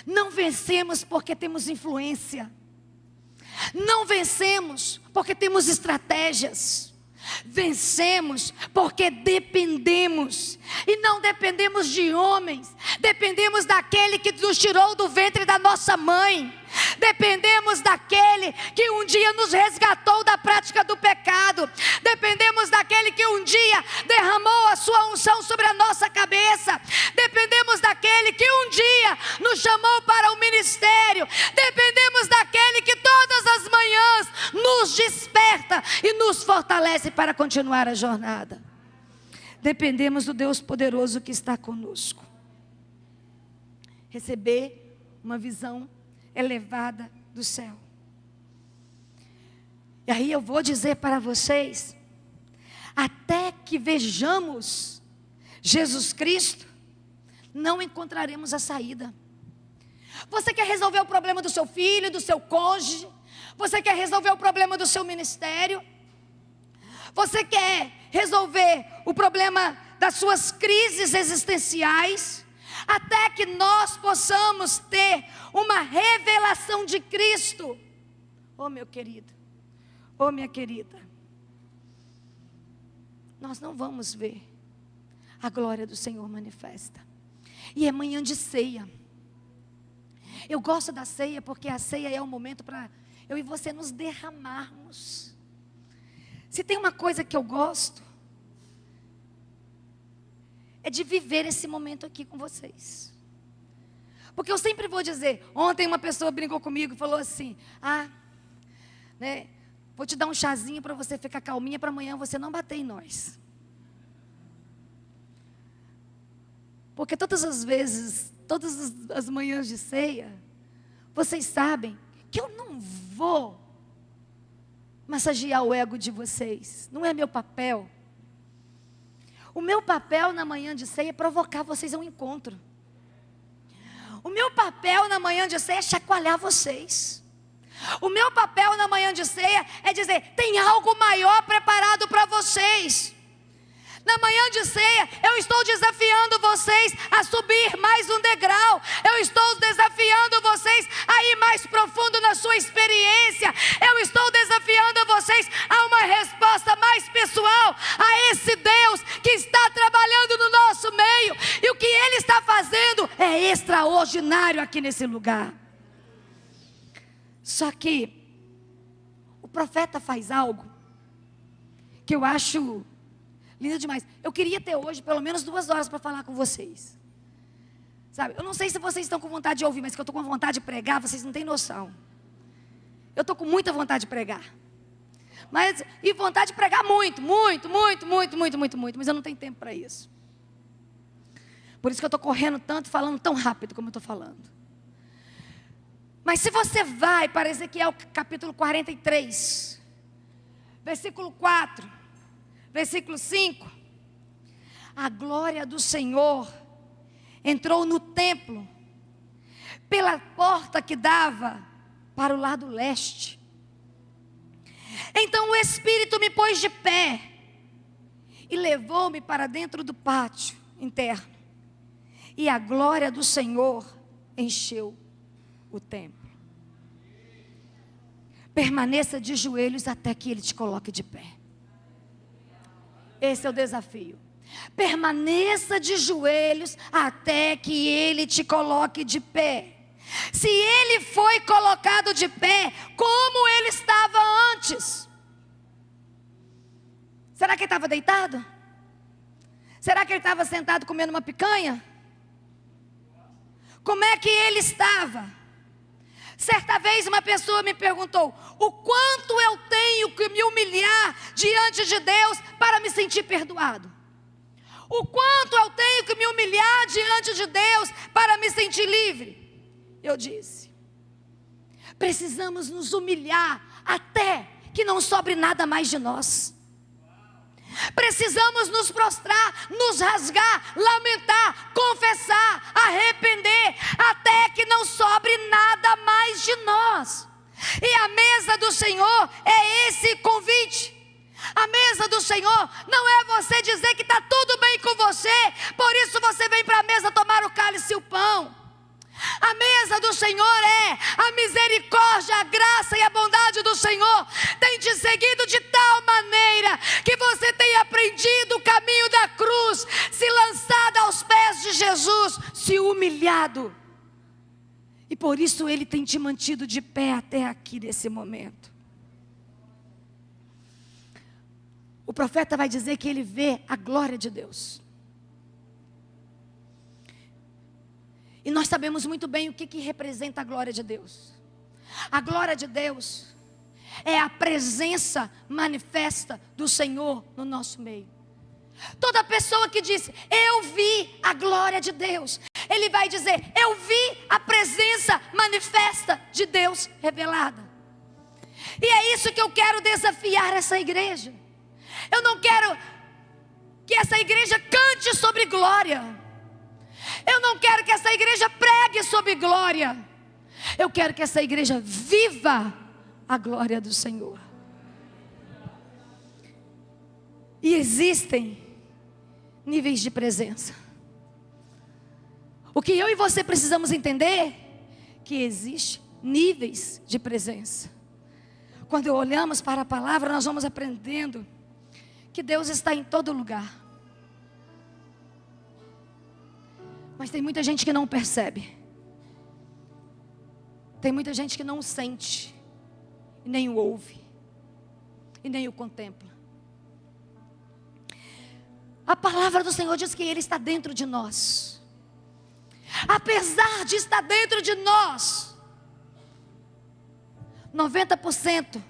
Não vencemos porque temos influência. Não vencemos porque temos estratégias. Vencemos porque dependemos. E não dependemos de homens. Dependemos daquele que nos tirou do ventre da nossa mãe. Dependemos daquele que um dia nos resgatou da prática do pecado. Dependemos daquele que um dia derramou a sua unção sobre a nossa cabeça. Dependemos daquele que um dia nos chamou para o ministério. Dependemos daquele que todas as manhãs nos desperta e nos fortalece para continuar a jornada. Dependemos do Deus poderoso que está conosco. Receber uma visão elevada do céu. E aí eu vou dizer para vocês, até que vejamos Jesus Cristo, não encontraremos a saída. Você quer resolver o problema do seu filho, do seu cônjuge? Você quer resolver o problema do seu ministério? Você quer resolver o problema das suas crises existenciais, até que nós possamos ter uma revelação de Cristo. Oh, meu querido, oh, minha querida, nós não vamos ver a glória do Senhor manifesta. E é manhã de ceia. Eu gosto da ceia porque a ceia é o momento para eu e você nos derramarmos. Se tem uma coisa que eu gosto, é de viver esse momento aqui com vocês. Porque eu sempre vou dizer, ontem uma pessoa brincou comigo e falou assim, vou te dar um chazinho para você ficar calminha, para amanhã você não bater em nós. Porque todas as vezes, todas as manhãs de ceia, vocês sabem que eu não vou massagear o ego de vocês. Não é meu papel. O meu papel na manhã de ceia é provocar vocês a um encontro. O meu papel na manhã de ceia é chacoalhar vocês. O meu papel na manhã de ceia é dizer, tem algo maior preparado para vocês. Na manhã de ceia, eu estou desafiando vocês a subir mais um degrau. Eu estou desafiando vocês a ir mais profundo na sua experiência. Eu estou desafiando vocês a uma resposta mais pessoal a esse Deus que está trabalhando no nosso meio. E o que Ele está fazendo é extraordinário aqui nesse lugar. Só que o profeta faz algo que eu acho lindo demais. Eu queria ter hoje pelo menos 2 horas para falar com vocês. Sabe, eu não sei se vocês estão com vontade de ouvir, mas que eu estou com vontade de pregar, vocês não têm noção. Eu estou com muita vontade de pregar. E vontade de pregar muito, mas eu não tenho tempo para isso. Por isso que eu estou correndo tanto, falando tão rápido como eu estou falando. Mas se você vai para Ezequiel capítulo 43, versículo 4, versículo 5, a glória do Senhor entrou no templo, pela porta que dava para o lado leste. Então o Espírito me pôs de pé, e levou-me para dentro do pátio interno, e a glória do Senhor encheu o templo. Permaneça de joelhos até que Ele te coloque de pé. Esse é o desafio. Permaneça de joelhos até que Ele te coloque de pé. Se Ele foi colocado de pé, como Ele estava antes? Será que Ele estava deitado? Será que Ele estava sentado comendo uma picanha? Como é que Ele estava? Certa vez uma pessoa me perguntou, o quanto eu tenho que me humilhar diante de Deus para me sentir perdoado? O quanto eu tenho que me humilhar diante de Deus para me sentir livre? Eu disse, precisamos nos humilhar até que não sobre nada mais de nós. Precisamos nos prostrar, nos rasgar, lamentar, confessar, arrepender, até que não sobre nada mais de nós. E a mesa do Senhor é esse convite. A mesa do Senhor não é você dizer que está tudo bem com você, por isso você vem para a mesa tomar o cálice e o pão. A mesa do Senhor é a misericórdia, a graça e a bondade do Senhor tem te seguido de tal maneira que você tem aprendido o caminho da cruz, se lançado aos pés de Jesus, se humilhado. E por isso Ele tem te mantido de pé até aqui nesse momento. O profeta vai dizer que ele vê a glória de Deus. E nós sabemos muito bem o que representa a glória de Deus. A glória de Deus é a presença manifesta do Senhor no nosso meio. Toda pessoa que diz, eu vi a glória de Deus, ele vai dizer, eu vi a presença manifesta de Deus revelada. E é isso que eu quero desafiar essa igreja. Eu não quero que essa igreja cante sobre glória. Eu não quero que essa igreja pregue sobre glória. Eu quero que essa igreja viva a glória do Senhor. E existem níveis de presença. O que eu e você precisamos entender, que existe níveis de presença. Quando olhamos para a palavra, nós vamos aprendendo que Deus está em todo lugar. Mas tem muita gente que não percebe. Tem muita gente que não o sente, e nem o ouve, e nem o contempla. A palavra do Senhor diz que Ele está dentro de nós. Apesar de estar dentro de nós, 90%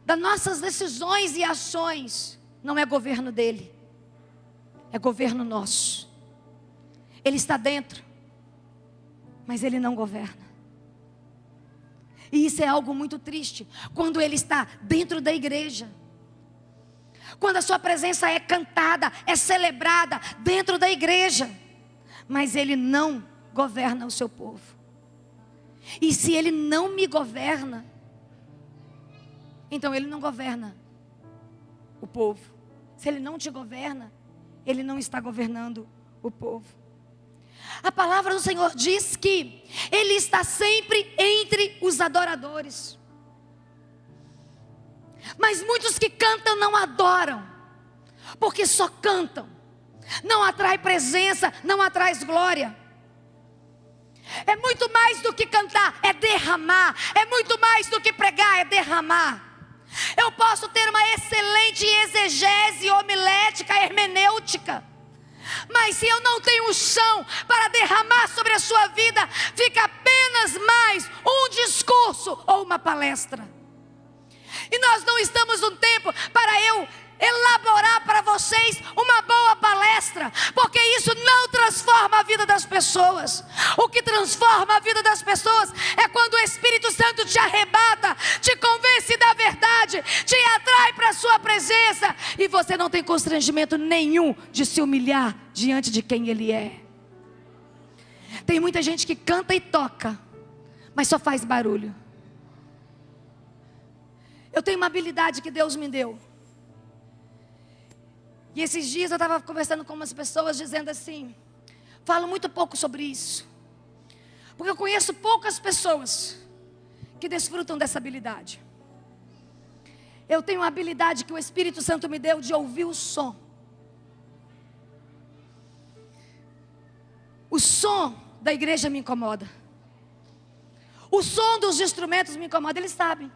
das nossas decisões e ações não é governo dele, é governo nosso. Ele está dentro, mas ele não governa. E isso é algo muito triste, quando ele está dentro da igreja, quando a sua presença é cantada, é celebrada dentro da igreja, mas ele não governa o seu povo. E se ele não me governa, então ele não governa o povo. Se ele não te governa, ele não está governando o povo. A palavra do Senhor diz que Ele está sempre entre os adoradores. Mas muitos que cantam não adoram, porque só cantam. Não atrai presença, não atrai glória. É muito mais do que cantar, é derramar. É muito mais do que pregar, é derramar. Eu posso ter uma excelente exegese homilética, hermenêutica, mas se eu não tenho o chão para derramar sobre a sua vida, fica apenas mais um discurso ou uma palestra. E nós não estamos num tempo para eu elaborar para vocês uma boa palestra, porque isso não transforma a vida das pessoas. O que transforma a vida das pessoas é quando o Espírito Santo te arrebata, te convence da verdade, te atrai para a sua presença, e você não tem constrangimento nenhum de se humilhar diante de quem Ele é. Tem muita gente que canta e toca, mas só faz barulho. Eu tenho uma habilidade que Deus me deu. E esses dias eu estava conversando com umas pessoas dizendo assim, falo muito pouco sobre isso, porque eu conheço poucas pessoas que desfrutam dessa habilidade. Eu tenho uma habilidade que o Espírito Santo me deu de ouvir o som. O som da igreja me incomoda. O som dos instrumentos me incomoda, eles sabem.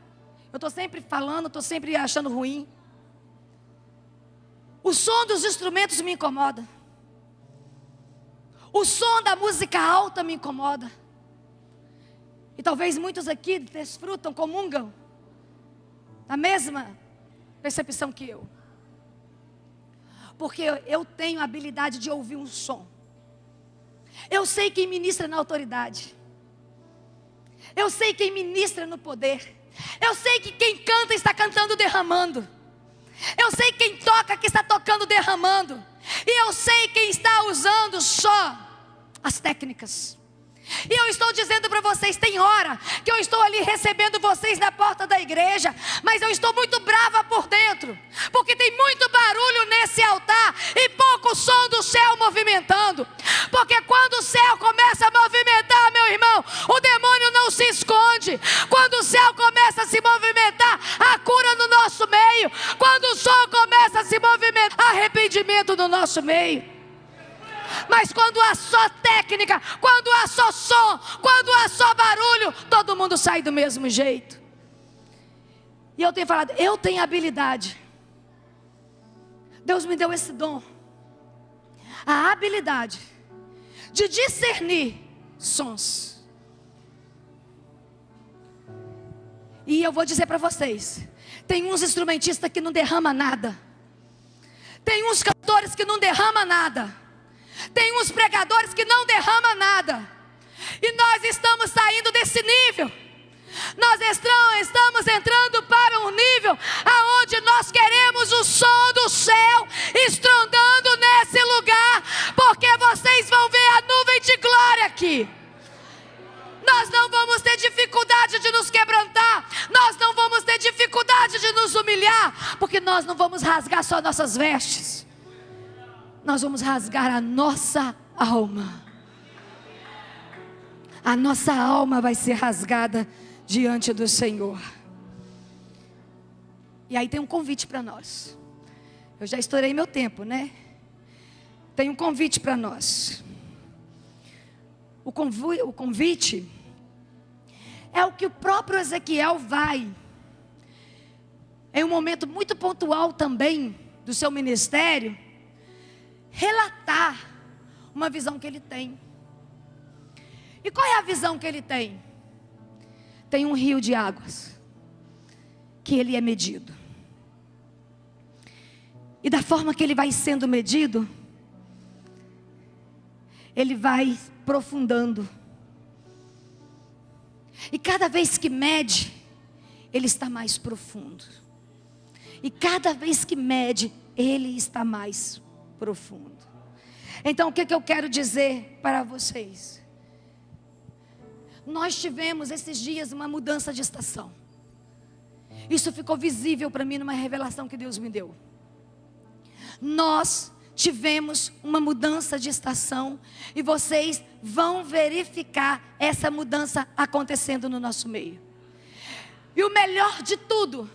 Eu estou sempre falando, estou sempre achando ruim. O som dos instrumentos me incomoda. O som da música alta me incomoda. E talvez muitos aqui desfrutam, comungam a mesma percepção que eu. Porque eu tenho a habilidade de ouvir um som. Eu sei quem ministra na autoridade. Eu sei quem ministra no poder. Eu sei que quem canta está cantando derramando. Eu sei quem toca que está tocando derramando. E eu sei quem está usando só as técnicas. E eu estou dizendo para vocês, tem hora que eu estou ali recebendo vocês na porta da igreja, mas eu estou muito brava por dentro, porque tem muito barulho nesse altar e pouco som do céu movimentando. Porque quando o céu começa a movimentar, meu irmão, o demônio não se esconde. Quando o céu começa a se movimentar, a cura no nosso meio. Quando o som começa a se movimentar, arrependimento no nosso meio. Mas quando há só técnica, quando há só som, quando há só barulho, todo mundo sai do mesmo jeito. E eu tenho falado, eu tenho habilidade. Deus me deu esse dom, a habilidade de discernir sons. E eu vou dizer para vocês, tem uns instrumentistas que não derrama nada. Tem uns cantores que não derrama nada. Tem uns pregadores que não derramam nada. E nós estamos saindo desse nível. Nós estamos entrando para um nível aonde nós queremos o som do céu estrondando nesse lugar, porque vocês vão ver a nuvem de glória aqui. Nós não vamos ter dificuldade de nos quebrantar. Nós não vamos ter dificuldade de nos humilhar, porque nós não vamos rasgar só nossas vestes. nós vamos rasgar a nossa alma. A nossa alma vai ser rasgada diante do Senhor. E aí tem um convite para nós. Eu já estourei meu tempo, né? Tem um convite para nós. O convite é o que o próprio Ezequiel vai, em um momento muito pontual também do seu ministério, relatar uma visão que ele tem. E qual é a visão que ele tem? Tem um rio de águas que ele é medido. E da forma que ele vai sendo medido, ele vai aprofundando. E cada vez que mede, ele está mais profundo. E cada vez que mede, ele está mais profundo. Então o que eu quero dizer para vocês? Nós tivemos esses dias uma mudança de estação. Isso ficou visível para mim numa revelação que Deus me deu. Nós tivemos uma mudança de estação e vocês vão verificar essa mudança acontecendo no nosso meio. E o melhor de tudo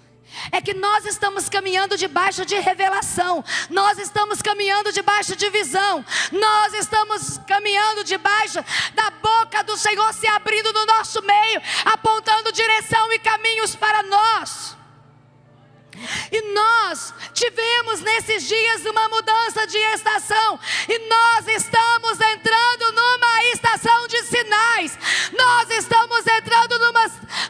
é que nós estamos caminhando debaixo de revelação, nós estamos caminhando debaixo de visão, nós estamos caminhando debaixo da boca do Senhor se abrindo no nosso meio, apontando direção e caminhos para nós. E nós tivemos nesses dias uma mudança de estação, e nós estamos entrando numa estação de sinais, nós estamos entrando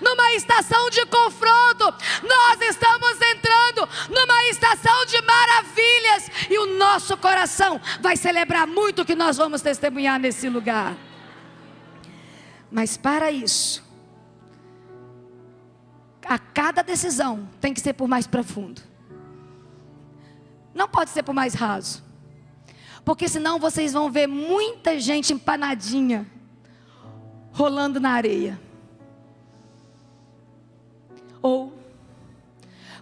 numa estação de confronto, nós estamos entrando numa estação de maravilhas, e o nosso coração vai celebrar muito o que nós vamos testemunhar nesse lugar. Mas para isso, a cada decisão tem que ser por mais profundo. Não pode ser por mais raso. Porque senão vocês vão ver muita gente empanadinha, rolando na areia. Ou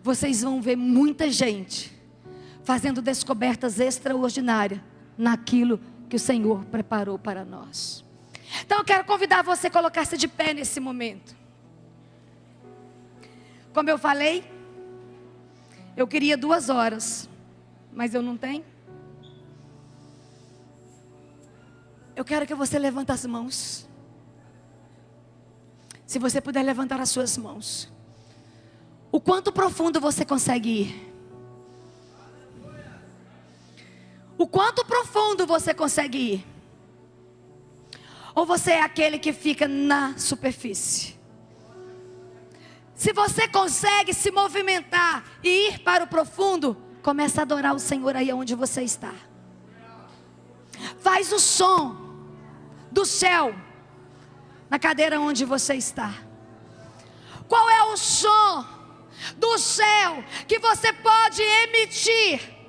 vocês vão ver muita gente fazendo descobertas extraordinárias naquilo que o Senhor preparou para nós. Então eu quero convidar você a colocar-se de pé nesse momento. Como eu falei, eu queria 2 horas, mas eu não tenho. Eu quero que você levante as mãos. Se você puder levantar as suas mãos. O quanto profundo você consegue ir? O quanto profundo você consegue ir? Ou você é aquele que fica na superfície? Se você consegue se movimentar e ir para o profundo, comece a adorar o Senhor aí onde você está. Faz o som do céu na cadeira onde você está. Qual é o som do céu que você pode emitir?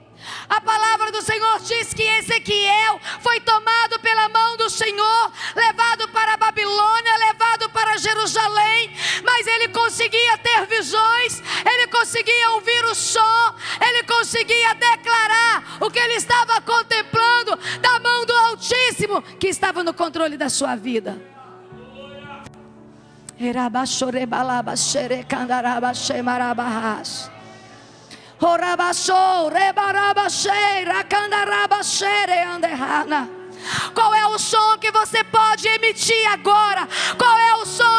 A palavra do Senhor diz que Ezequiel foi tomado pela mão do Senhor, levado para a Babilônia, levado para Jerusalém, mas ele conseguia ter visões, ele conseguia ouvir o som, ele conseguia declarar o que ele estava contemplando da mão do Altíssimo, que estava no controle da sua vida. Qual é o som que você pode emitir agora? Qual é o som